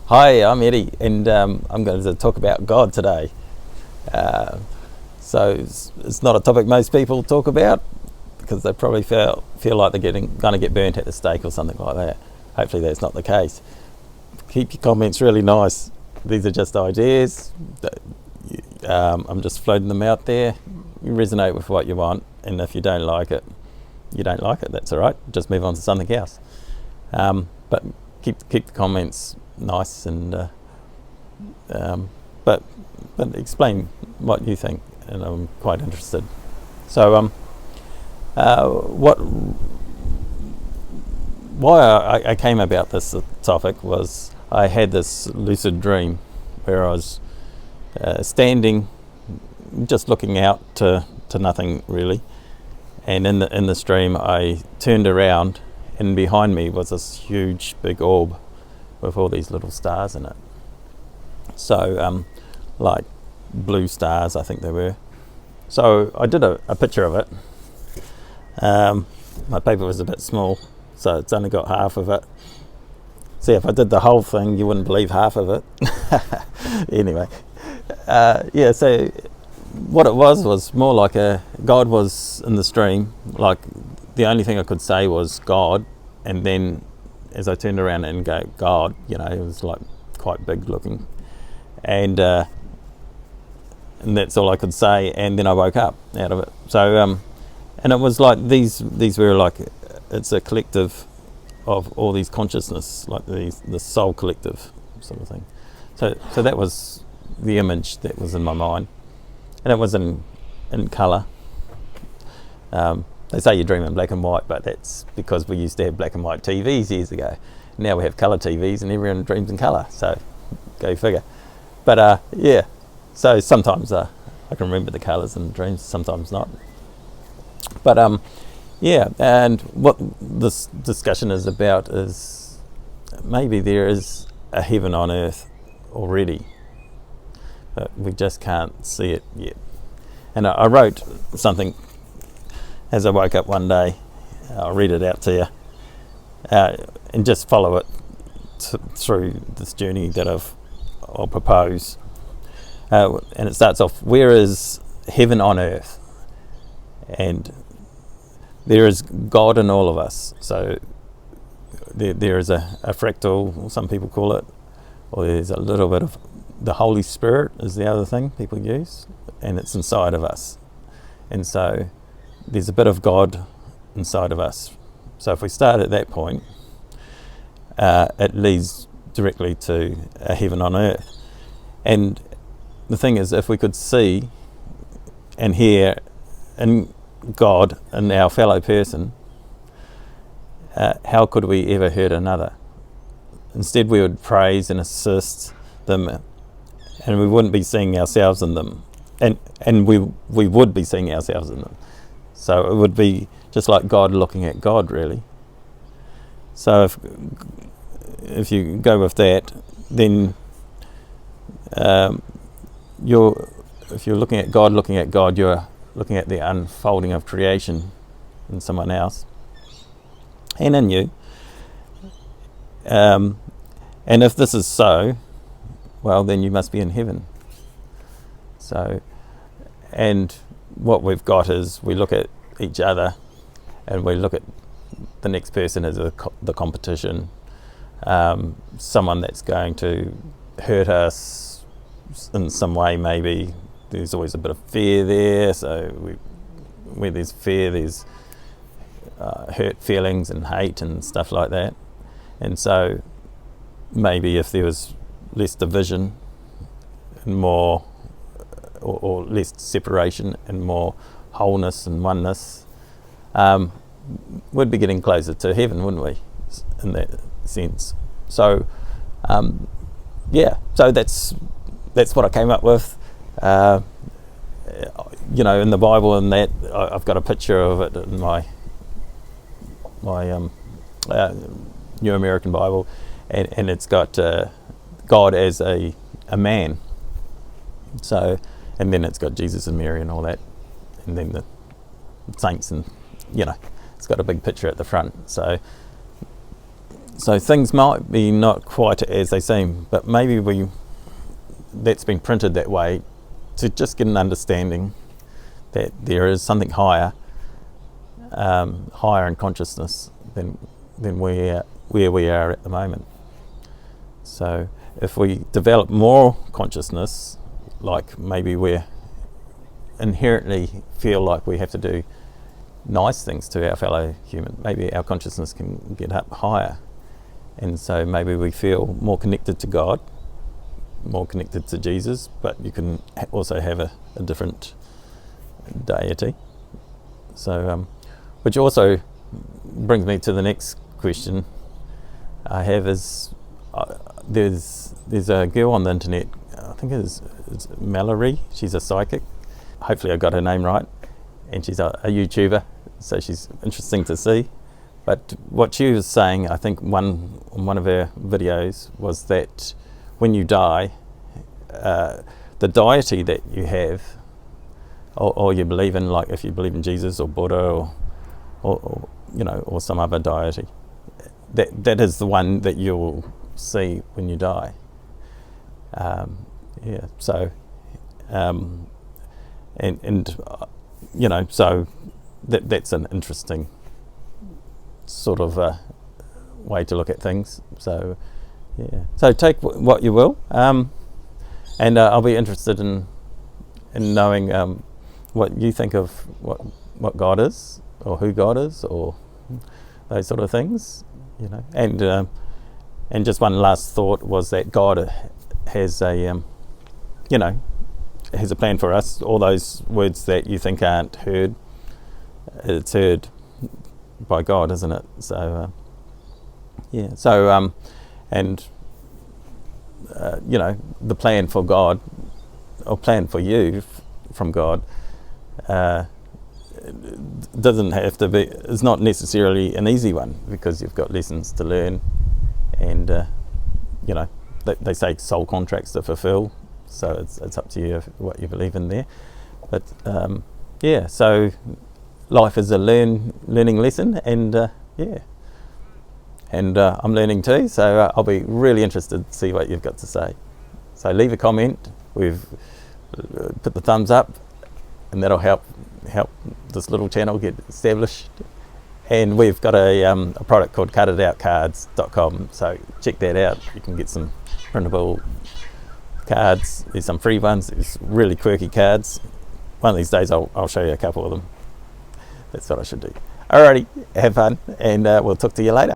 Hi, I'm Eddie, and I'm going to talk about God today. So it's not a topic most people talk about because they probably feel like they're going to get burnt at the stake or something like that. Hopefully that's not the case. Keep your comments really nice. These are just ideas. I'm just floating them out there. You resonate with what you want, and if you don't like it, you don't like it. That's all right. Just move on to something else. But keep the comments nice, and but explain what you think, and I'm quite interested. So why I came about this topic was I had this lucid dream where I was standing, just looking out to nothing really, and in this dream I turned around, and behind me was this huge big orb with all these little stars in it. So like blue stars, I think they were. So I did a picture of it. My paper was a bit small, so it's only got half of it. See, if I did the whole thing, you wouldn't believe half of it. Anyway, so what it was more like God was in the stream. Like the only thing I could say was God, and then as I turned around and go God, it was like quite big looking, and that's all I could say. And then I woke up out of it. So and it was like these were like, it's a collective of all these consciousness, like the soul collective sort of thing. So that was the image that was in my mind, and it was in colour. They say you dream in black and white, but that's because we used to have black and white TVs years ago. Now we have colour TVs and everyone dreams in colour, so go figure. But so sometimes I can remember the colours in dreams, sometimes not. But and what this discussion is about is maybe there is a heaven on earth already, but we just can't see it yet. And I wrote something as I woke up one day. I'll read it out to you, and just follow it through this journey that I'll propose. And it starts off, where is heaven on earth? And there is God in all of us. So there is a fractal, some people call it, or there's a little bit of the Holy Spirit is the other thing people use, and it's inside of us. And so there's a bit of God inside of us. So if we start at that point, it leads directly to a heaven on earth. And the thing is, if we could see and hear in God and our fellow person, how could we ever hurt another? Instead, we would praise and assist them, and we wouldn't be seeing ourselves in them, and we would be seeing ourselves in them. So it would be just like God looking at God, really. So if you go with that, then if you're looking at God, you're looking at the unfolding of creation in someone else and in you. And if this is so, well, then you must be in heaven. So, and what we've got is we look at each other and we look at the next person as the competition, someone that's going to hurt us in some way. Maybe there's always a bit of fear there, so where there's fear, there's hurt feelings and hate and stuff like that. And so maybe if there was less division and more, or less separation and more wholeness and oneness, we'd be getting closer to heaven, wouldn't we, in that sense? So so that's what I came up with. In the Bible, and that I've got a picture of it in my New American Bible, and it's got God as a man. So, and then it's got Jesus and Mary and all that, and then the saints, and it's got a big picture at the front. So So things might be not quite as they seem, but maybe that's been printed that way to just get an understanding that there is something higher in consciousness than where we are at the moment. So if we develop more consciousness, like maybe we inherently feel like we have to do nice things to our fellow human, maybe our consciousness can get up higher, and so maybe we feel more connected to God, more connected to Jesus, but you can also have a different deity. So which also brings me to the next question I have is there's a girl on the internet, I think it's Mallory, she's a psychic, hopefully I got her name right, and she's a YouTuber, so she's interesting to see. But what she was saying, I think on one of her videos, was that when you die, the deity that you have, or you believe in, like if you believe in Jesus or Buddha or some other deity, that is the one that you'll see when you die. So so that's an interesting sort of way to look at things. So so take what you will, and I'll be interested in knowing what you think of what God is, or who God is, or those sort of things, and just one last thought was that God has a has a plan for us. All those words that you think aren't heard, it's heard by God, isn't it? So the plan for God, or plan for you from God, doesn't have to be, it's not necessarily an easy one, because you've got lessons to learn, and they say soul contracts to fulfill, so it's up to you what you believe in there. But so life is a learning lesson, and I'm learning too, so I'll be really interested to see what you've got to say. So leave a comment, we've put the thumbs up, and that'll help this little channel get established. And we've got a product called cutitoutcards.com, so check that out. You can get some printable cards. There's some free ones, there's really quirky cards. One of these days I'll show you a couple of them. That's what I should do. Alrighty, have fun, and we'll talk to you later.